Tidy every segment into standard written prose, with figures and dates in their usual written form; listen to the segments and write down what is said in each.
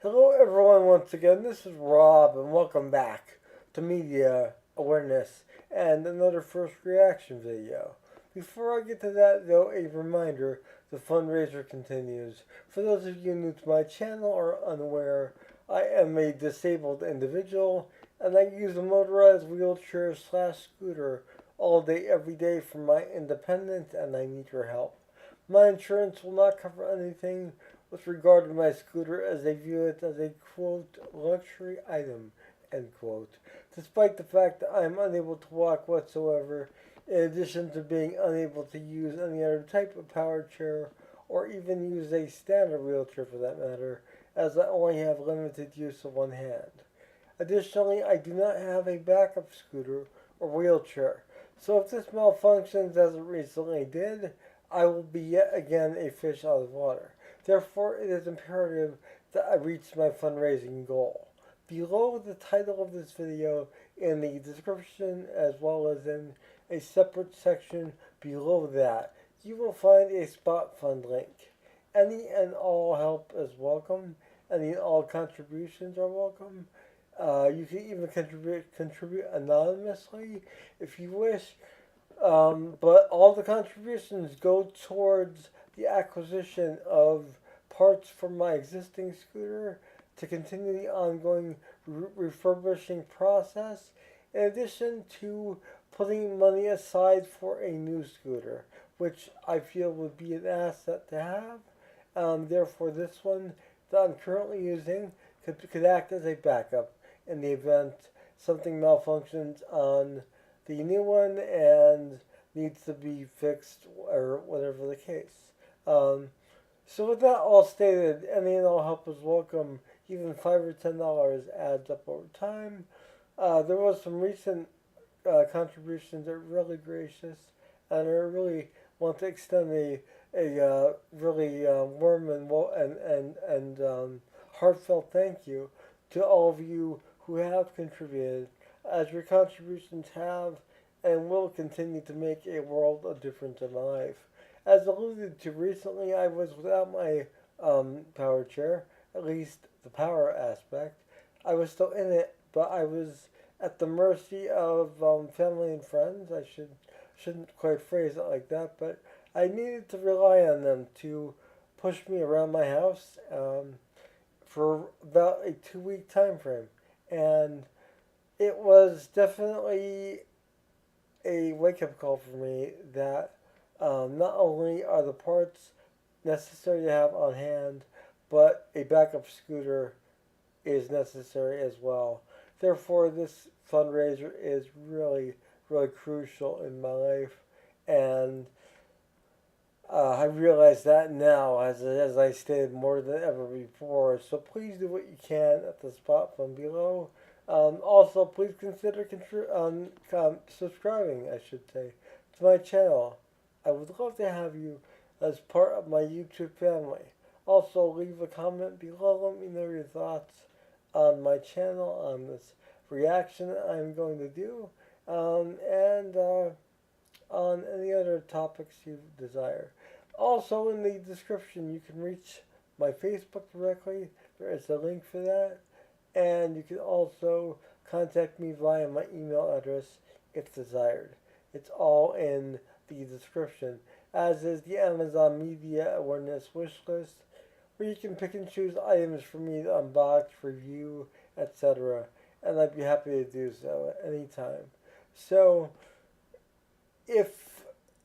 Hello, everyone, once again. This is Rob, and welcome back to Media Awareness and another first reaction video. Before I get to that, though, a reminder the fundraiser continues. For those of you new to my channel or unaware, I am a disabled individual and I use a motorized wheelchair slash scooter all day, every day for my independence, and I need your help. My insurance will not cover anything with regard to my scooter as they view it as a quote luxury item end quote. Despite the fact that I am unable to walk whatsoever, in addition to being unable to use any other type of power chair or even use a standard wheelchair for that matter, as I only have limited use of one hand. Additionally, I do not have a backup scooter or wheelchair, so if this malfunctions as it recently did, I will be yet again a fish out of water. Therefore, it is imperative that I reach my fundraising goal. Below the title of this video, in the description, as well as in a separate section below that, you will find a spot fund link. Any and all help is welcome. Any and all contributions are welcome. You can even contribute anonymously if you wish. But all the contributions go towards the acquisition of parts for my existing scooter to continue the ongoing refurbishing process, in addition to putting money aside for a new scooter, which I feel would be an asset to have. Therefore, this one that I'm currently using could act as a backup in the event something malfunctions on the new one and needs to be fixed or whatever the case. Um, so with that all stated, any and all help is welcome. Even $5 or $10 adds up over time. There was some recent contributions that are really gracious, and I really want to extend a really warm and heartfelt thank you to all of you who have contributed, as your contributions have and will continue to make a world of difference in my life. As alluded to recently, I was without my power chair, at least the power aspect. I was still in it, but I was at the mercy of family and friends. Shouldn't quite phrase it like that, but I needed to rely on them to push me around my house for about a 2 week time frame, and it was definitely a wake up call for me that not only are the parts necessary to have on hand, but a backup scooter is necessary as well. Therefore, this fundraiser is really, really crucial in my life, and I realize that now, as I stated more than ever before. So please do what you can at the spot from below. Also, please consider subscribing, I should say, to my channel. I would love to have you as part of my YouTube family. Also, leave a comment below. Let me know your thoughts on my channel, on this reaction I'm going to do, and on any other topics you desire. Also, in the description, you can reach my Facebook directly. There is a link for that. And you can also contact me via my email address if desired. It's all in the description, as is the Amazon Media Awareness wish list, where you can pick and choose items for me to unbox, review, etc. And I'd be happy to do so at any time. So, if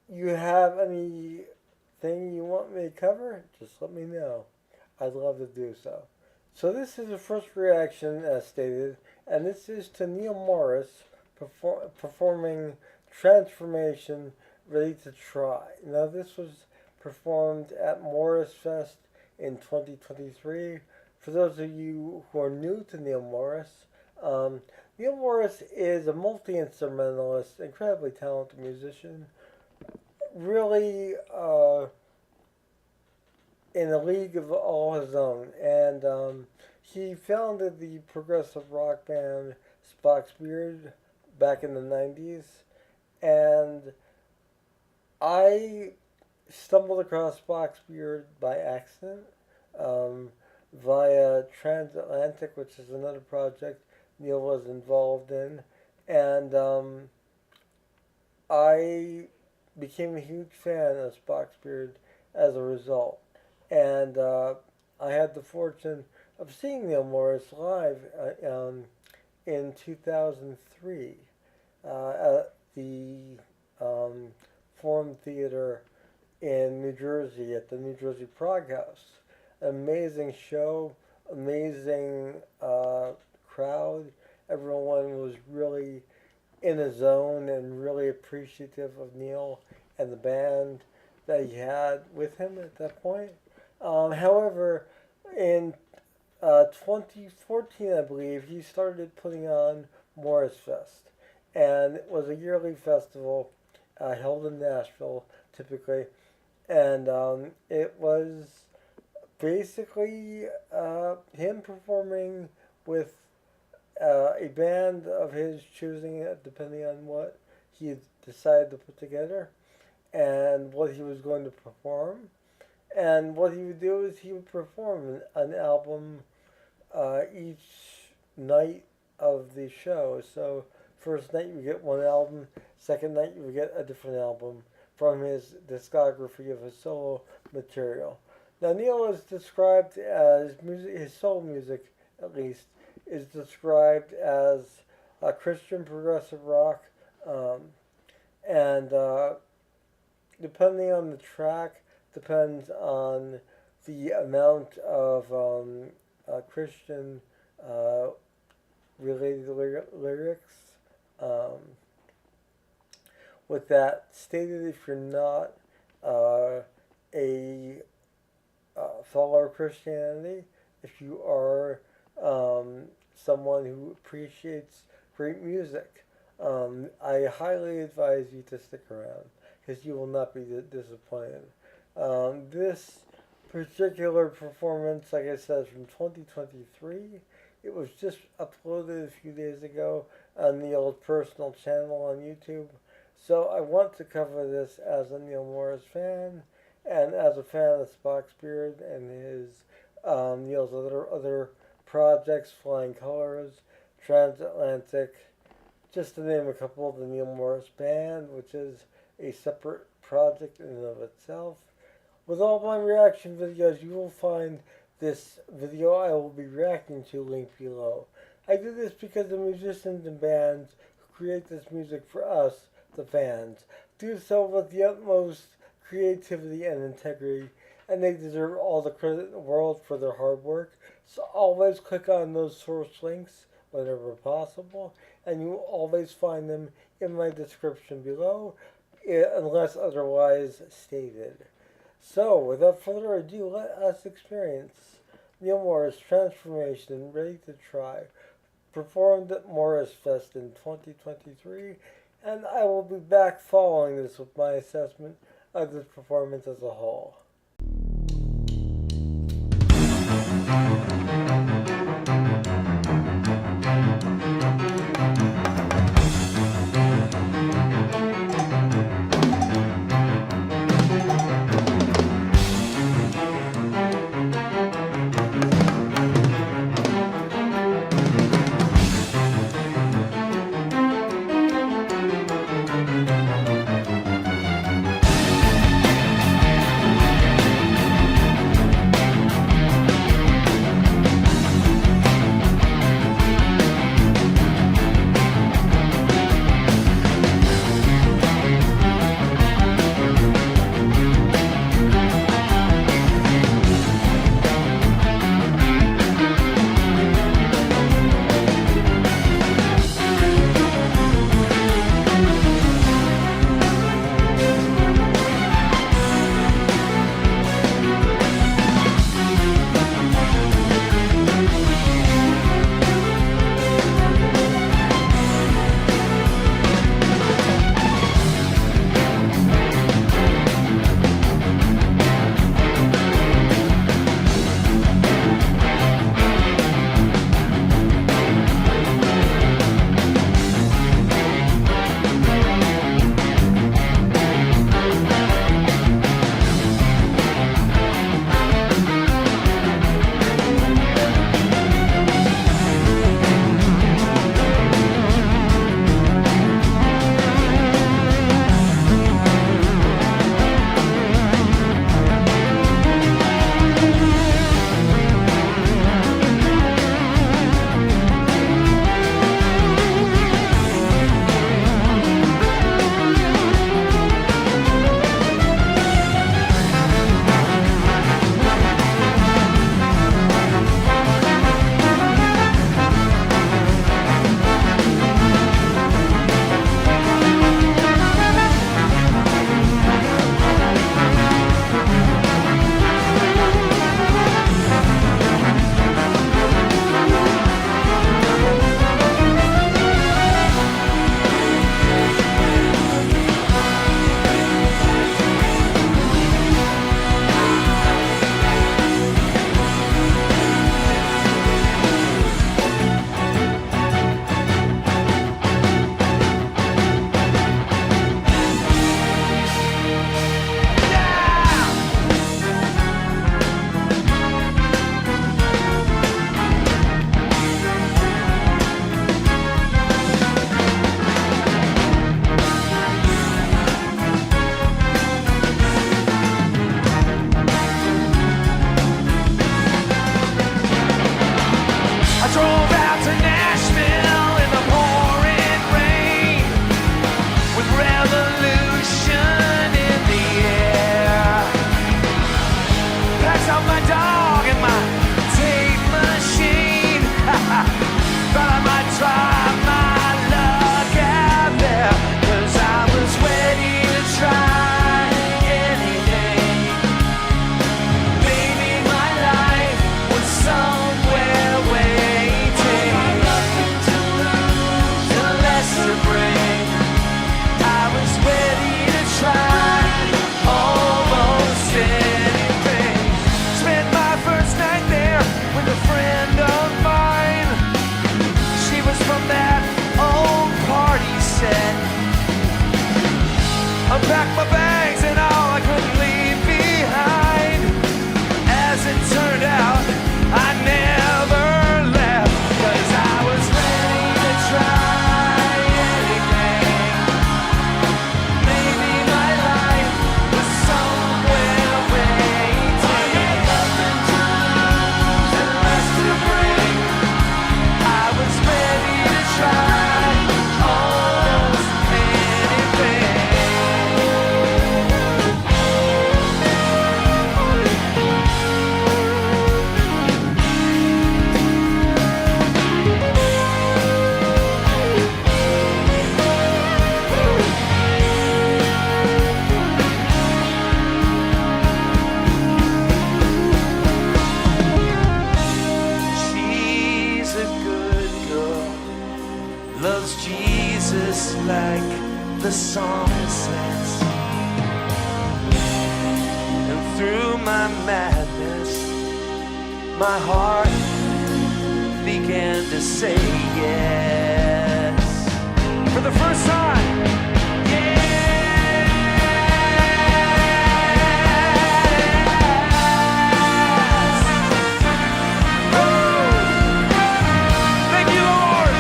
you have anything you want me to cover, just let me know. I'd love to do so. So this is the first reaction, as stated, and this is to Neal Morse performing Transformation, Ready to Try. Now this was performed at Morsefest in 2023. For those of you who are new to Neal Morse, Neal Morse is a multi-instrumentalist, incredibly talented musician, really in a league of all his own. And he founded the progressive rock band Spock's Beard back in the 90s. And I stumbled across Spock's Beard by accident. Um, via Transatlantic, which is another project Neal was involved in. And I became a huge fan of Spock's Beard as a result. And I had the fortune of seeing Neal Morse live in 2003 at the Forum Theater in New Jersey at the New Jersey Prague House. Amazing show, amazing crowd. Everyone was really in a zone and really appreciative of Neal and the band that he had with him at that point. However, in 2014, I believe, he started putting on Morsefest, and it was a yearly festival held in Nashville, typically, and it was basically him performing with a band of his choosing, depending on what he decided to put together and what he was going to perform. And what he would do is he would perform an album each night of the show. So first night you would get one album, second night you would get a different album from his discography of his solo material. Now Neal is described as music, his soul music at least, is described as Christian progressive rock, and depending on the track, depends on the amount of Christian related lyrics. With that stated, if you're not a follower of Christianity, if you are someone who appreciates great music, I highly advise you to stick around because you will not be disappointed. This particular performance, like I said, is from 2023. It was just uploaded a few days ago on Neal's personal channel on YouTube. So I want to cover this as a Neal Morse fan and as a fan of Spock's Beard and his Neal's other projects, Flying Colors, Transatlantic, just to name a couple of the Neal Morse Band, which is a separate project in and of itself. With all my reaction videos, you will find this video I will be reacting to linked below. I do this because the musicians and bands who create this music for us, the fans, do so with the utmost creativity and integrity, and they deserve all the credit in the world for their hard work. So always click on those source links whenever possible, and you will always find them in my description below, unless otherwise stated. So, without further ado, let us experience Neal Morse Transformation, Ready to Try, performed at Morsefest in 2023, and I will be back following this with my assessment of this performance as a whole. just like the song says. And through my madness, my heart began to say yes. For the first time, yes. Woo! Thank you, Lord.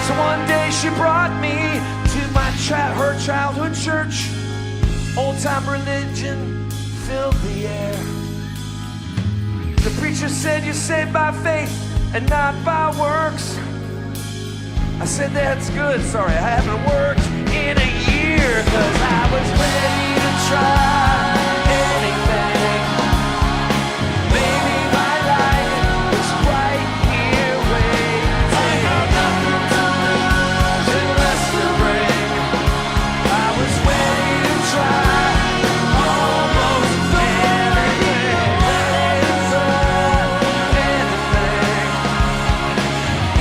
So one day she brought me to my her childhood church. Old-time religion filled the air. The preacher said you're saved by faith and not by works. I said that's good, sorry I haven't worked in a year, 'cause I was ready to try anything. Maybe my life is right here waiting. Nothing to lose and less to bring. I was ready to try almost anything.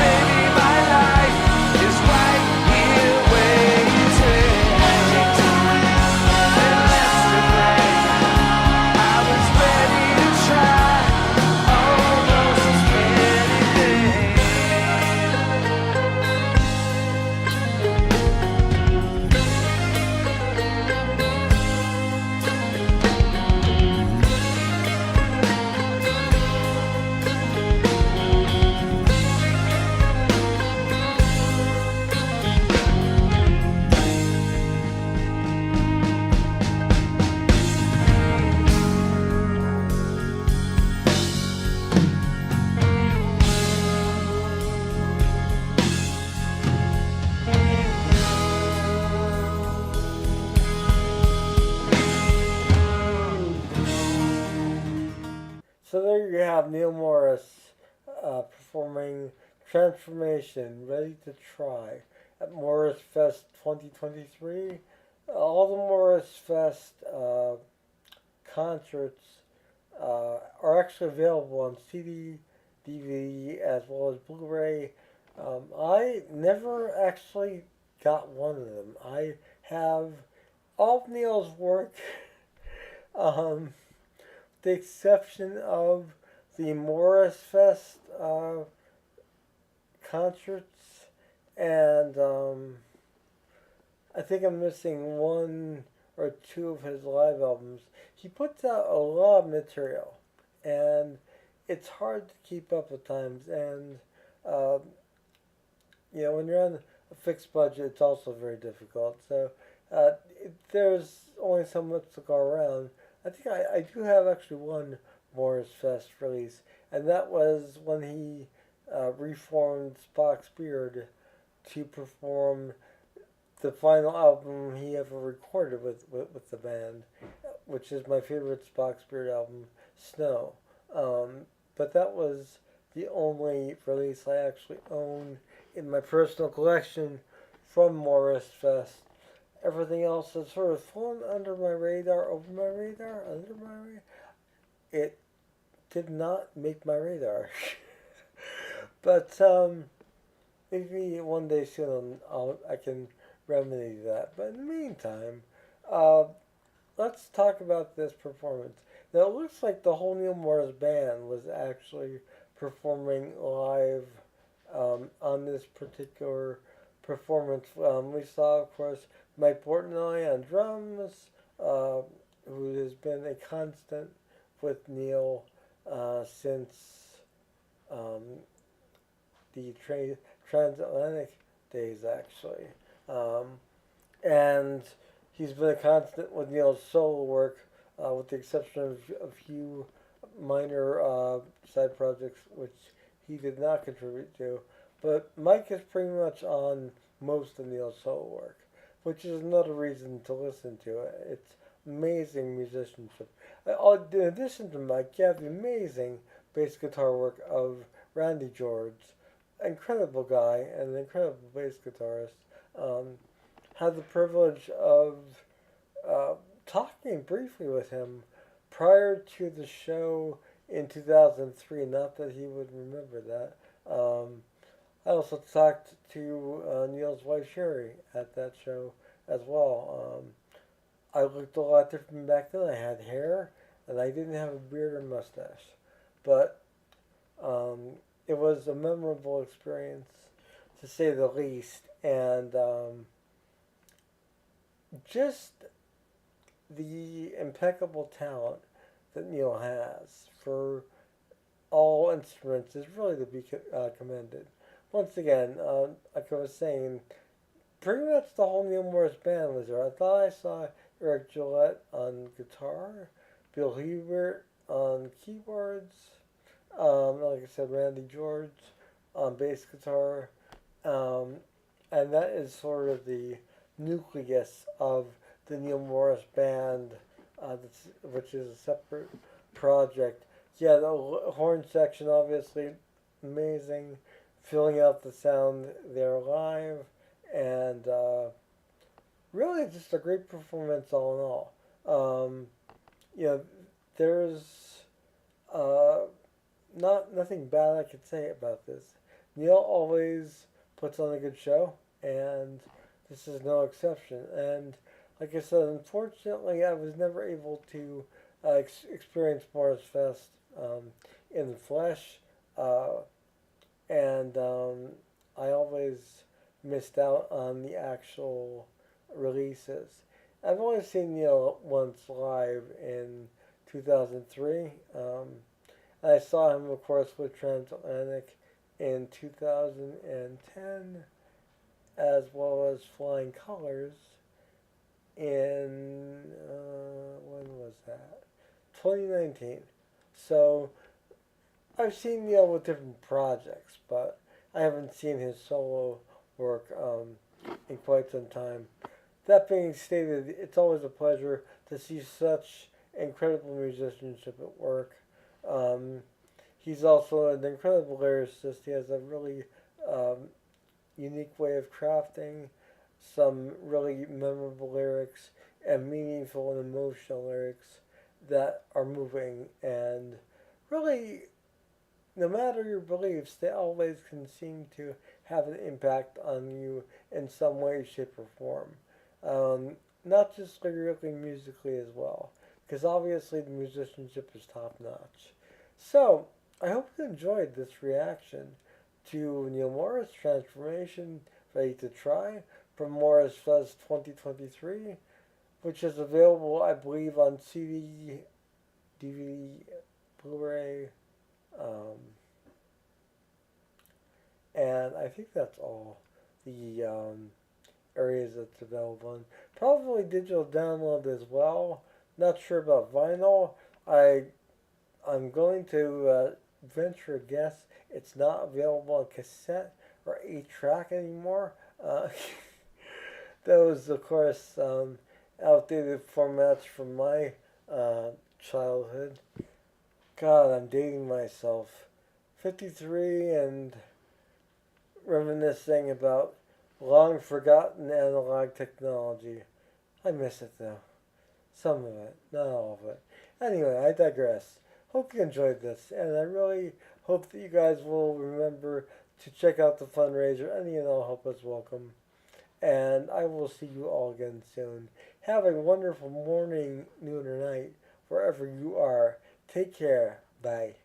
Maybe my life is right here waiting. And less to bring. I was ready to try almost anything. So there you have Neal Morse performing Transformation, Ready to Try at Morsefest 2023. All the Morsefest concerts are actually available on CD, DVD, as well as Blu-ray. I never actually got one of them. I have all of Neal's work. The exception of the Morsefest concerts, and I think I'm missing one or two of his live albums. He puts out a lot of material, and it's hard to keep up with times. And when you're on a fixed budget, it's also very difficult. So there's only so much to go around. I think I do have actually one Morsefest release, and that was when he reformed Spock's Beard to perform the final album he ever recorded with the band, which is my favorite Spock's Beard album, Snow. But that was the only release I actually own in my personal collection from Morsefest. Everything else has sort of flown under my radar, over my radar, under my radar. It did not make my radar. But maybe one day soon I can remedy that. But in the meantime, let's talk about this performance. Now it looks like the whole Neal Morse band was actually performing live on this particular performance. We saw, of course, Mike Portnoy on drums, who has been a constant with Neal since the transatlantic days, actually. And he's been a constant with Neal's solo work, with the exception of a few minor side projects which he did not contribute to. But Mike is pretty much on most of Neal's solo work, which is another reason to listen to it. It's amazing musicianship. In addition to Mike, you have the amazing bass guitar work of Randy George, incredible guy and an incredible bass guitarist. Had the privilege of uh, talking briefly with him prior to the show in 2003. Not that he would remember that. I also talked to Neal's wife Sherry at that show as well. I looked a lot different back then. I had hair and I didn't have a beard or mustache. But um, it was a memorable experience to say the least. And just the impeccable talent that Neal has for all instruments is really to be commended. Once again, like I was saying, pretty much the whole Neal Morse band was there. I thought I saw Eric Gillette on guitar, Bill Hebert on keyboards, like I said, Randy George on bass guitar, um, and that is sort of the nucleus of the Neal Morse band, which is a separate project. Yeah, the horn section obviously amazing, filling out the sound there live, and really just a great performance all in all. You know, there's uh, nothing bad I could say about this. Neal always puts on a good show, and this is no exception. And like I said, unfortunately, I was never able to experience Morsefest in the flesh, uh, and I always missed out on the actual releases. I've only seen Neal once live in 2003. I saw him, of course, with Transatlantic in 2010, as well as Flying Colors in, when was that? 2019. So I've seen Neal with different projects, but I haven't seen his solo work in quite some time. That being stated, it's always a pleasure to see such incredible musicianship at work. Um, he's also an incredible lyricist. He has a really um, unique way of crafting some really memorable lyrics and meaningful and emotional lyrics that are moving and really, no matter your beliefs, they always can seem to have an impact on you in some way, shape, or form. Not just lyrically, musically as well, because obviously the musicianship is top notch. So, I hope you enjoyed this reaction to Neal Morse Transformation, Ready to Try, from Morsefest 2023, which is available, I believe, on CD, DVD, Blu-ray, um, and I think that's all the areas that's available in. Probably digital download as well. Not sure about vinyl. I'm going to venture a guess it's not available on cassette or 8-track anymore. Those, of course, outdated formats from my childhood. God, I'm dating myself. 53 and reminiscing about long forgotten analog technology. I miss it though. Some of it, not all of it. Anyway, I digress. Hope you enjoyed this, and I really hope that you guys will remember to check out the fundraiser. Any and all help is welcome. And I will see you all again soon. Have a wonderful morning, noon, or night, wherever you are. Take care. Bye.